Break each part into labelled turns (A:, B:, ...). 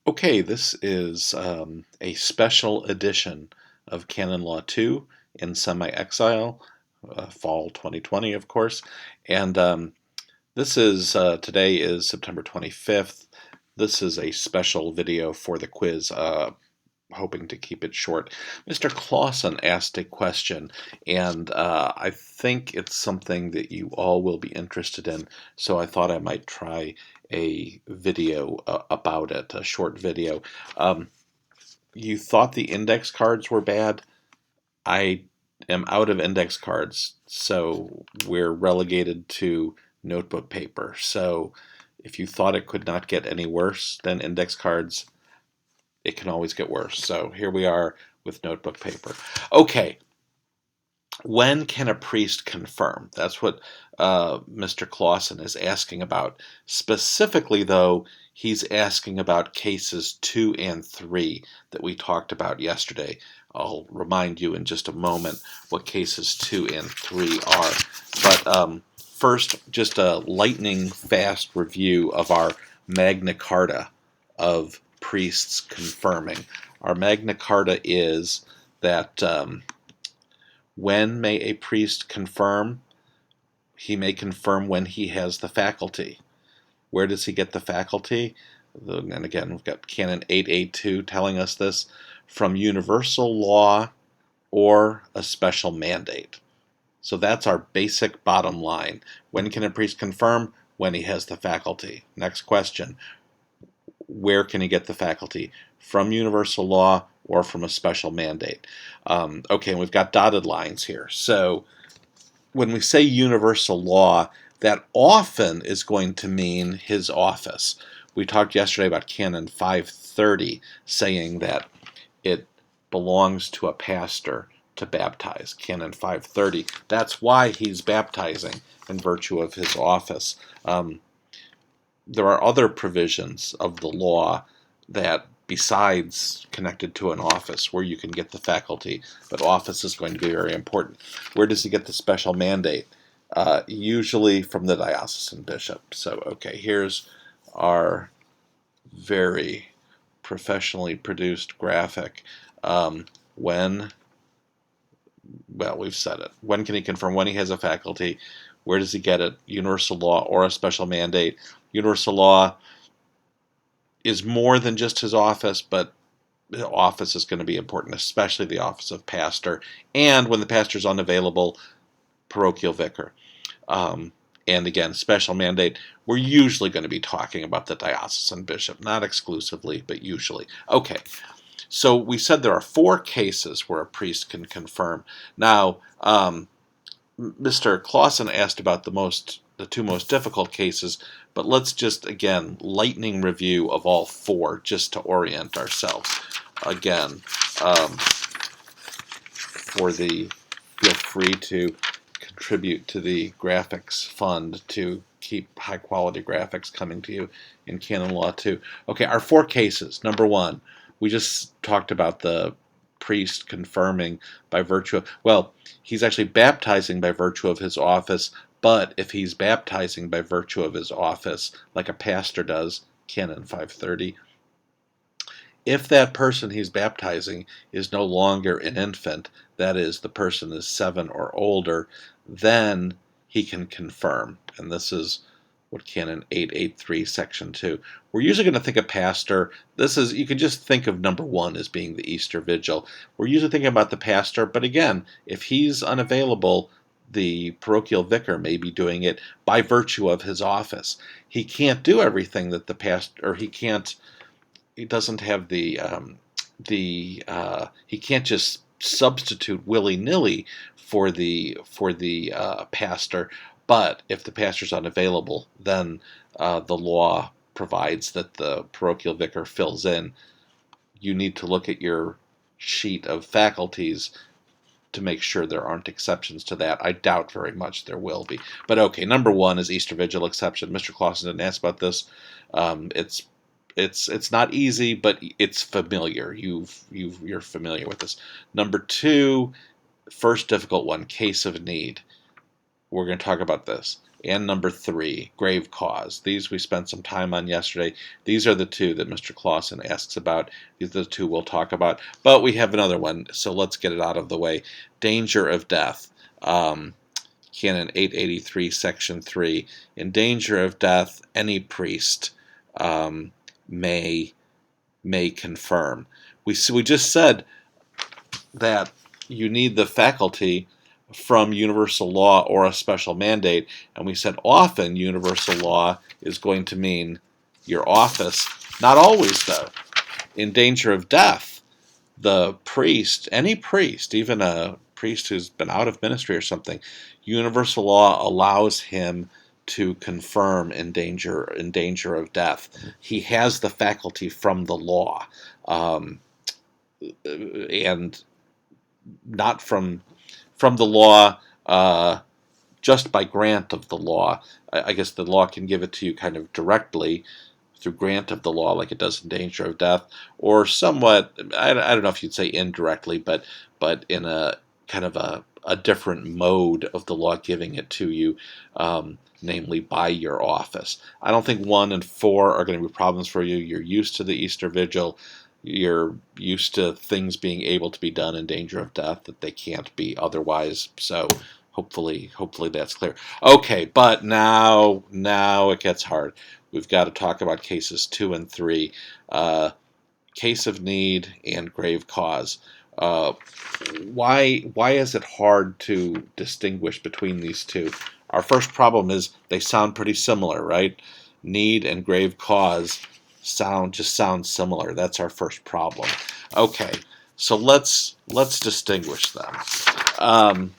A: Okay, this is a special edition of Canon Law II in semi-exile, fall 2020, of course. And this is, today is September 25th. This is a special video for the quiz, hoping to keep it short. Mr. Clausen asked a question, and I think it's something that you all will be interested in, so I thought I might try a video about it, a short video. You thought the index cards were bad? I am out of index cards, so we're relegated to notebook paper. So if you thought it could not get any worse than index cards, it can always get worse. So here we are with notebook paper. Okay, when can a priest confirm? That's what Mr. Clausen is asking about. Specifically, though, he's asking about cases 2 and 3 that we talked about yesterday. I'll remind you in just a moment what cases 2 and 3 are. But first, just a lightning fast review of our Magna Carta of priests confirming. Our Magna Carta is that when may a priest confirm? He may confirm when he has the faculty. Where does he get the faculty? And again, we've got Canon 882 telling us this, from universal law or a special mandate. So that's our basic bottom line. When can a priest confirm? When he has the faculty. Next question. Where can he get the faculty? From universal law or from a special mandate? Okay, and we've got dotted lines here. So when we say universal law, that often is going to mean his office. We talked yesterday about Canon 530 saying that it belongs to a pastor to baptize. Canon 530. That's why he's baptizing in virtue of his office. There are other provisions of the law that besides connected to an office where you can get the faculty, but office is going to be very important. Where does he get the special mandate? Usually from the diocesan bishop. So, okay, here's our very professionally produced graphic. When, well, we've said it. When can he confirm when he has a faculty? Where does he get it? Universal law or a special mandate? Universal law is more than just his office, but the office is going to be important, especially the office of pastor. And when the pastor is unavailable, parochial vicar. And again, special mandate, we're usually going to be talking about the diocesan bishop, not exclusively, but usually. Okay, so we said there are 4 cases where a priest can confirm. Now, Mr. Clausen asked about the 2 most difficult cases, but let's just, again, lightning review of all 4 just to orient ourselves. Again, feel free to contribute to the graphics fund to keep high-quality graphics coming to you in Canon Law II. Okay, our 4 cases. Number 1, we just talked about the priest confirming by virtue of, well, he's actually baptizing by virtue of his office, but if he's baptizing by virtue of his office, like a pastor does, Canon 530, if that person he's baptizing is no longer an infant, that is, the person is 7 or older, then he can confirm. And this is what Canon 883, Section 2. We're usually going to think of pastor. This is, you can just think of number 1 as being the Easter Vigil. We're usually thinking about the pastor, but again, if he's unavailable, the parochial vicar may be doing it by virtue of his office. He can't do everything that the pastor, or he doesn't have he can't just substitute willy-nilly for the pastor. But if the pastor's unavailable, then the law provides that the parochial vicar fills in. You need to look at your sheet of faculties to make sure there aren't exceptions to that. I doubt very much there will be. But okay, number 1 is Easter Vigil exception. Mr. Clausen didn't ask about this. It's not easy, but it's familiar. You're familiar with this. Number 2, first difficult one, case of need. We're going to talk about this. and number 3, grave cause. These we spent some time on yesterday. These are the two that Mr. Clausen asks about. These are the two we'll talk about. But we have another one, so let's get it out of the way. Danger of death. Canon 883, Section 3. In danger of death, any priest may confirm. We just said that you need the faculty from universal law or a special mandate, and we said often universal law is going to mean your office. Not always, though. In danger of death, the priest, any priest, even a priest who's been out of ministry or something, universal law allows him to confirm in danger of death. He has the faculty from the law, and not from the law just by grant of the law. I guess the law can give it to you kind of directly through grant of the law, like it does in danger of death, or somewhat, I don't know if you'd say indirectly, but in a kind of a different mode of the law giving it to you, namely by your office. I don't think 1 and 4 are going to be problems for you. You're used to the Easter Vigil. You're used to things being able to be done in danger of death that they can't be otherwise. So hopefully that's clear. Okay, but now it gets hard. We've got to talk about cases 2 and 3, case of need and grave cause. Why is it hard to distinguish between these two? Our first problem is they sound pretty similar, right? Need and grave cause sound similar. That's our first problem. Okay, so let's distinguish them.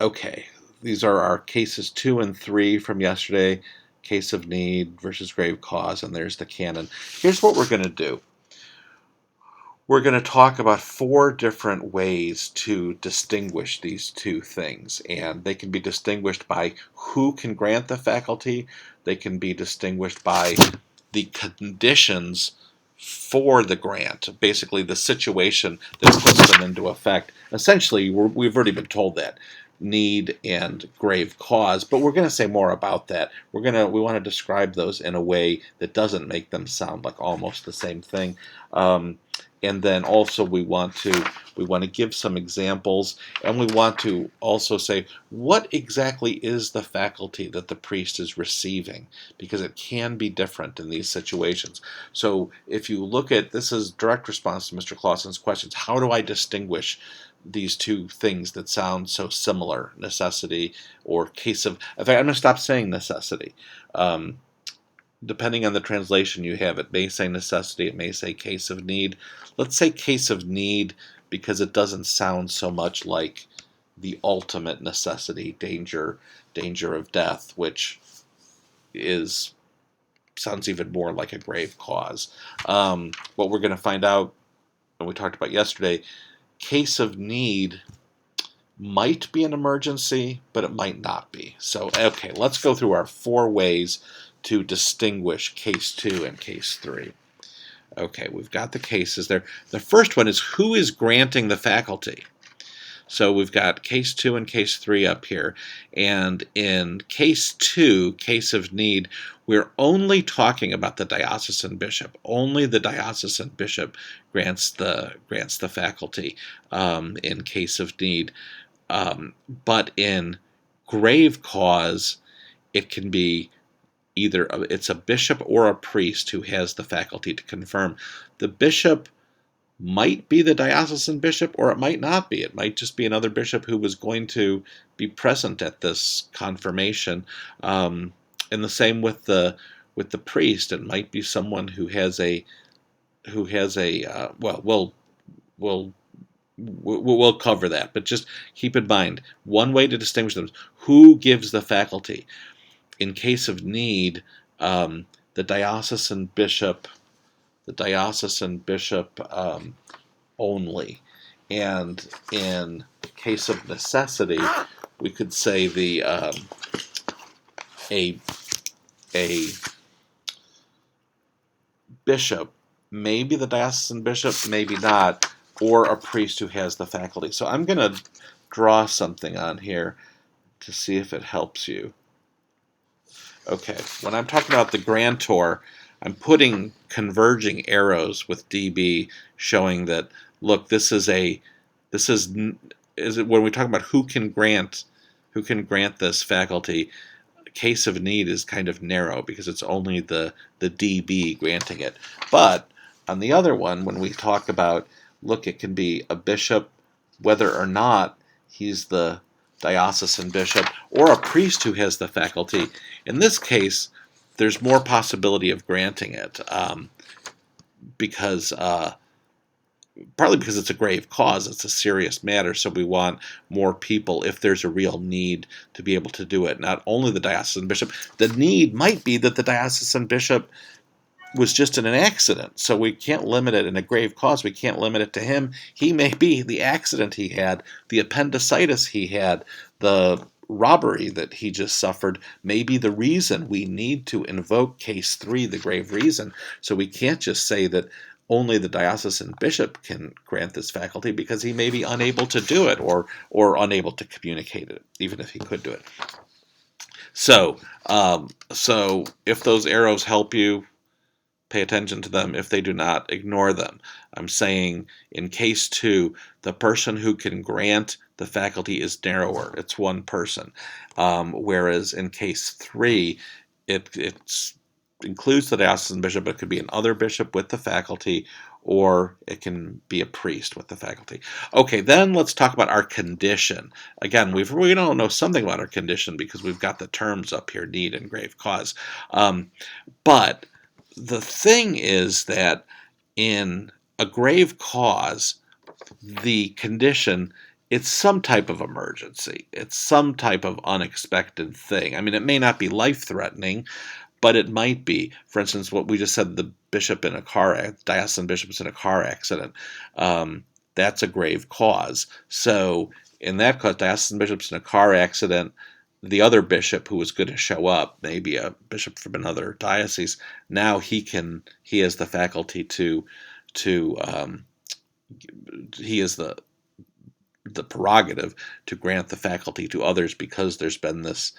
A: Okay, these are our cases 2 and 3 from yesterday. Case of need versus grave cause, and there's the canon. Here's what we're going to do. We're going to talk about 4 different ways to distinguish these two things, and they can be distinguished by who can grant the faculty. They can be distinguished by the conditions for the grant, basically the situation that puts them into effect. Essentially, we've already been told that. Need and grave cause, but we're going to say more about that. We want to describe those in a way that doesn't make them sound like almost the same thing. And then also we want to give some examples, and we want to also say what exactly is the faculty that the priest is receiving, because it can be different in these situations. So if you look at, this is direct response to Mr. Clausen's questions, how do I distinguish these two things that sound so similar, necessity or case of, in fact, I'm going to stop saying necessity. Depending on the translation you have, it may say necessity, it may say case of need. Let's say case of need because it doesn't sound so much like the ultimate necessity, danger of death, which sounds even more like a grave cause. What we're going to find out, and we talked about yesterday, case of need might be an emergency, but it might not be. So, okay, let's go through our 4 ways to distinguish case 2 and case 3. Okay, we've got the cases there. The first one is who is granting the faculty. So we've got case 2 and case 3 up here. And in case 2, case of need, we're only talking about the diocesan bishop. Only the diocesan bishop grants the faculty in case of need. But in grave cause, it can be either it's a bishop or a priest who has the faculty to confirm. The bishop might be the diocesan bishop, or it might not be. It might just be another bishop who was going to be present at this confirmation. And the same with the priest. It might be someone who has a well, we'll cover that, but just keep in mind, one way to distinguish them is who gives the faculty. In case of need, the diocesan bishop only, and in case of necessity, we could say a bishop, maybe the diocesan bishop, maybe not, or a priest who has the faculty. So I'm going to draw something on here. to see if it helps you. Okay, when I'm talking about the grantor, I'm putting converging arrows with DB showing that, look, this is when we talk about who can grant this faculty, case of need is kind of narrow because it's only the DB granting it. But on the other one, when we talk about, look, it can be a bishop, whether or not he's the diocesan bishop, or a priest who has the faculty. In this case, there's more possibility of granting it because partly because it's a grave cause, it's a serious matter, so we want more people, if there's a real need, to be able to do it. Not only the diocesan bishop. The need might be that the diocesan bishop was just in an accident, so we can't limit it in a grave cause. We can't limit it to him. He may be the accident he had, the appendicitis he had, the robbery that he just suffered may be the reason we need to invoke case 3, the grave reason. So we can't just say that only the diocesan bishop can grant this faculty because he may be unable to do it or unable to communicate it, even if he could do it. So if those arrows help you, pay attention to them. If they do not, ignore them. I'm saying in case 2, the person who can grant the faculty is narrower. It's one person. Whereas in case 3, it includes the diocesan bishop, but it could be another bishop with the faculty, or it can be a priest with the faculty. Okay, then let's talk about our condition. Again, we don't know something about our condition because we've got the terms up here, need and grave cause. But the thing is that in a grave cause, the condition, it's some type of emergency. It's some type of unexpected thing. I mean, it may not be life-threatening, but it might be. For instance, what we just said, the diocesan bishop's in a car accident. That's a grave cause. So in that case, diocesan bishop's in a car accident. The other bishop who was going to show up, maybe a bishop from another diocese, now he has the faculty he has the prerogative to grant the faculty to others because there's been this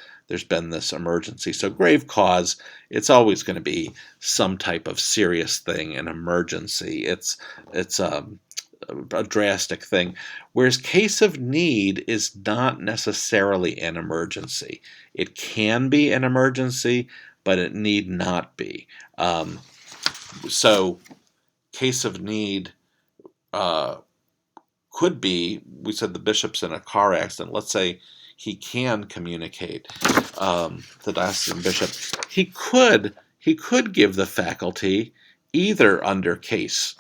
A: emergency. So grave cause, it's always going to be some type of serious thing, an emergency. It's a drastic thing, whereas case of need is not necessarily an emergency. It can be an emergency, but it need not be. So case of need could be, we said the bishop's in a car accident. Let's say he can communicate, the diocesan bishop. He could give the faculty either under case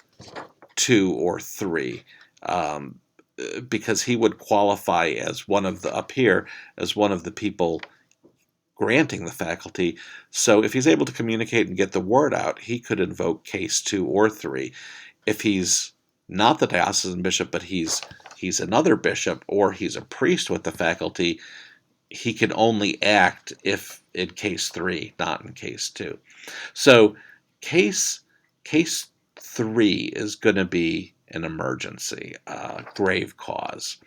A: 2 or 3, because he would qualify as one of the people granting the faculty. So if he's able to communicate and get the word out, he could invoke case 2 or 3. If he's not the diocesan bishop, but he's another bishop, or he's a priest with the faculty, he can only act if in case 3, not in case 2. So case 3 is going to be an emergency, grave cause.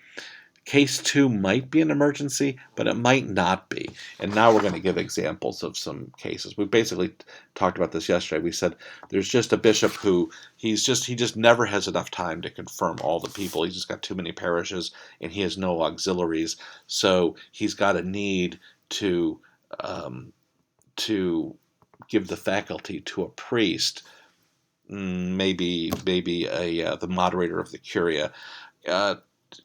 A: Case 2 might be an emergency, but it might not be. And now we're going to give examples of some cases. We basically talked about this yesterday. We said there's just a bishop who he just never has enough time to confirm all the people. He's just got too many parishes and he has no auxiliaries. So he's got a need to give the faculty to a priest, maybe the moderator of the curia.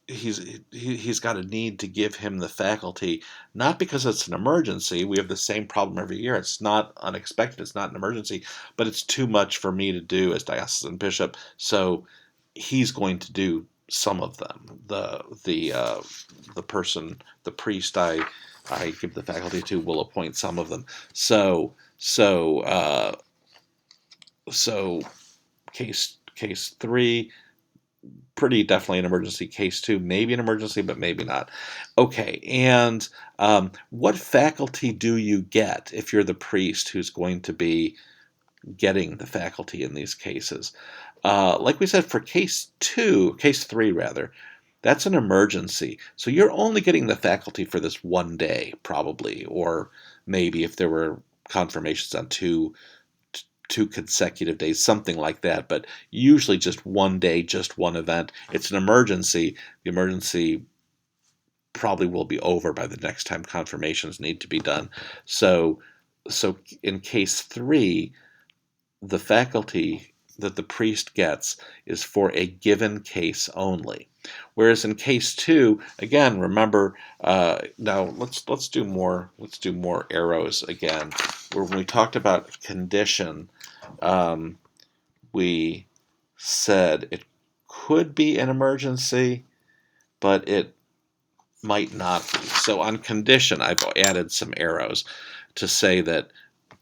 A: He's got a need to give him the faculty, not because it's an emergency. We have the same problem every year. It's not unexpected. It's not an emergency, but it's too much for me to do as diocesan bishop. So he's going to do some of them. The priest I give the faculty to will appoint some of them. So case 3. Pretty definitely an emergency. Case 2, maybe an emergency, but maybe not. Okay, and what faculty do you get if you're the priest who's going to be getting the faculty in these cases? Like we said, for case 3 rather, that's an emergency. So you're only getting the faculty for this one day, probably, or maybe if there were confirmations on two consecutive days, something like that, but usually just one day, just one event. It's an emergency. The emergency probably will be over by the next time confirmations need to be done. So, so in case 3, the faculty that the priest gets is for a given case only. Whereas in case 2, again, remember, now let's do more arrows again. Where when we talked about condition, we said it could be an emergency, but it might not be. So on condition, I've added some arrows to say that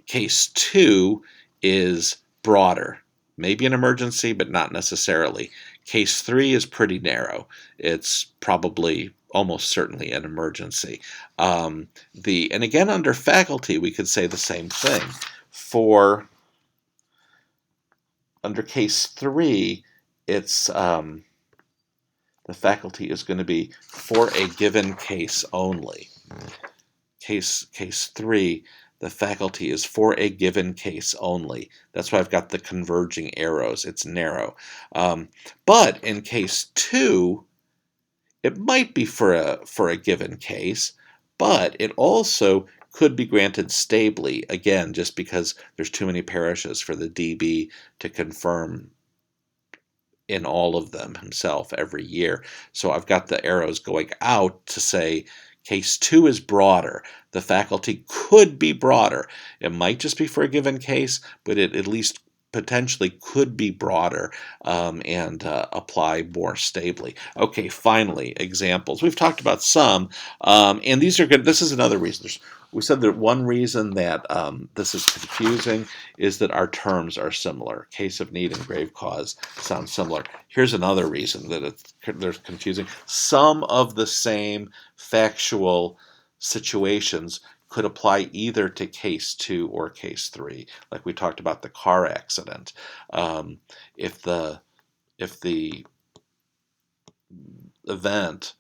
A: case 2 is broader. Maybe an emergency, but not necessarily. Case 3 is pretty narrow. It's probably almost certainly an emergency. And again, under faculty, we could say the same thing. For under case 3, it's the faculty is going to be for a given case only. Case 3, the faculty is for a given case only. That's why I've got the converging arrows. It's narrow. But in case 2, it might be for a given case, but it also could be granted stably, again, just because there's too many parishes for the DB to confirm in all of them himself every year. So I've got the arrows going out to say case 2 is broader. The faculty could be broader. It might just be for a given case, but it at least potentially could be broader and apply more stably. Okay, finally, examples. We've talked about some, and these are good. This is another reason. We said that one reason that this is confusing is that our terms are similar. Case of need and grave cause sound similar. Here's another reason that there's confusing. Some of the same factual situations could apply either to case 2 or case 3. Like we talked about the car accident. If the event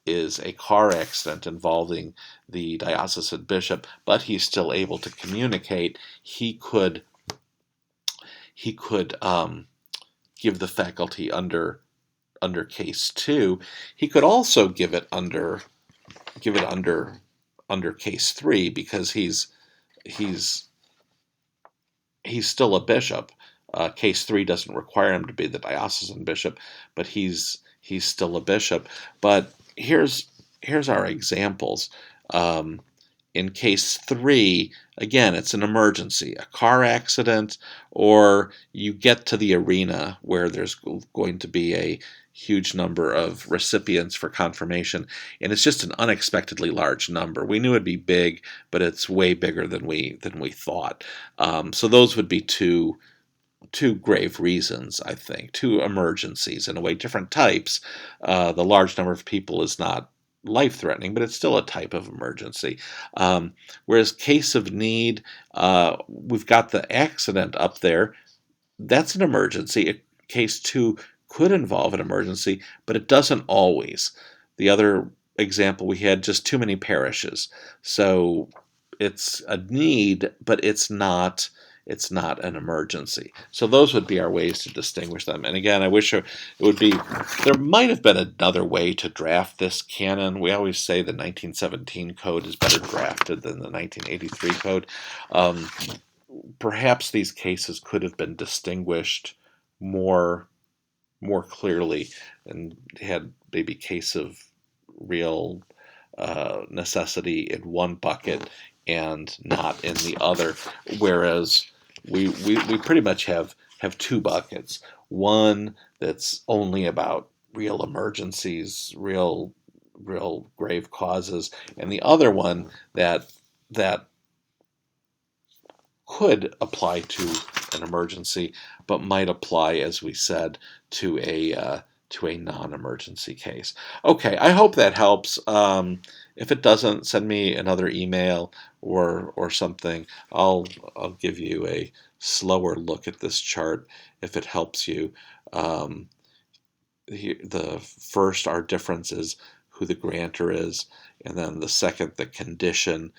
A: is a car accident involving the diocesan bishop, but he's still able to communicate, he could give the faculty under case 2. He could also give it under case 3 because he's still a bishop. Case 3 doesn't require him to be the diocesan bishop, but he's still a bishop. But here's our examples. In case 3, again, it's an emergency, a car accident, or you get to the arena where there's going to be a huge number of recipients for confirmation, and it's just an unexpectedly large number. We knew it'd be big, but it's way bigger than we thought. So those would be two grave reasons, I think, 2 emergencies in a way, different types. The large number of people is not life-threatening, but it's still a type of emergency. Whereas case of need, we've got the accident up there. That's an emergency. Case 2 could involve an emergency, but it doesn't always. The other example we had, just too many parishes. So it's a need, but it's not an emergency. So those would be our ways to distinguish them. And again, I wish it would be, there might have been another way to draft this canon. We always say the 1917 code is better drafted than the 1983 code. Perhaps these cases could have been distinguished more clearly and had maybe case of real necessity in one bucket and not in the other, whereas we pretty much have 2 buckets. One that's only about real emergencies, real grave causes, and the other one that could apply to an emergency, but might apply, as we said, to a non-emergency case. Okay, I hope that helps. If it doesn't, send me another email or something. I'll give you a slower look at this chart if it helps you. the first, our difference is who the grantor is, and then the second, the condition.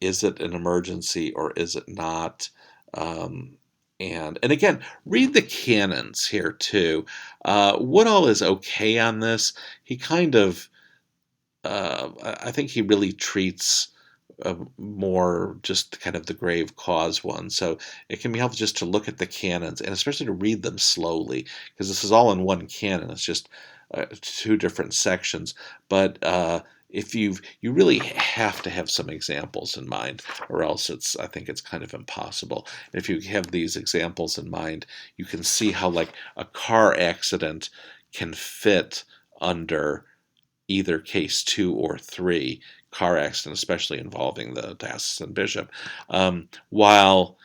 A: Is it an emergency or is it not? And again, read the canons here too. Woodall is okay on this. He kind of, I think he really treats more just kind of the grave cause one. So it can be helpful just to look at the canons and especially to read them slowly, because this is all in one canon. It's just two different sections. But if you really have to have some examples in mind, or else I think it's kind of impossible. If you have these examples in mind, you can see how like a car accident can fit under either case 2 or 3, car accident, especially involving the diocesan bishop, while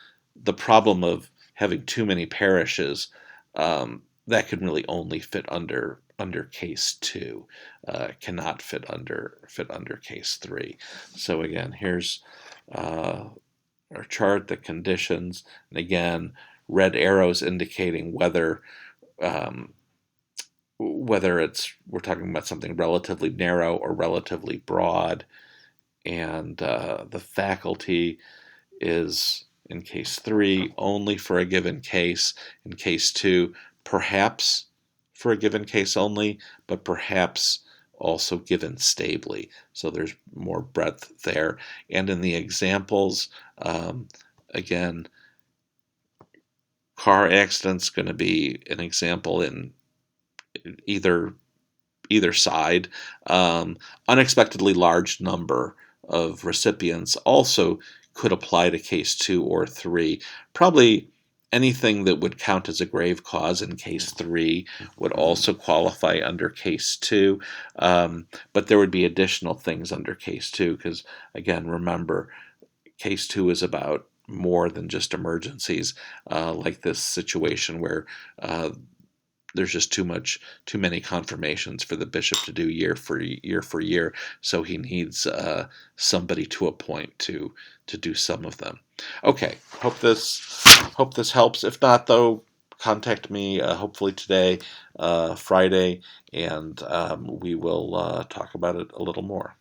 A: the problem of having too many parishes, that can really only fit under case 2, cannot fit under case 3. So again, here's our chart, the conditions, and again, red arrows indicating whether we're talking about something relatively narrow or relatively broad, and the faculty is in case 3 only for a given case, in case 2 perhaps for a given case only, but perhaps also given stably. So there's more breadth there. And in the examples, again, car accident's going to be an example in either side. Unexpectedly large number of recipients also could apply to case 2 or 3. Probably anything that would count as a grave cause in case 3 would also qualify under case 2. But there would be additional things under case 2, because again, remember, case 2 is about more than just emergencies, like this situation where there's just too many confirmations for the bishop to do year for year, so he needs somebody to appoint to do some of them. Okay, hope this helps. If not, though, contact me hopefully today, Friday, and we will talk about it a little more.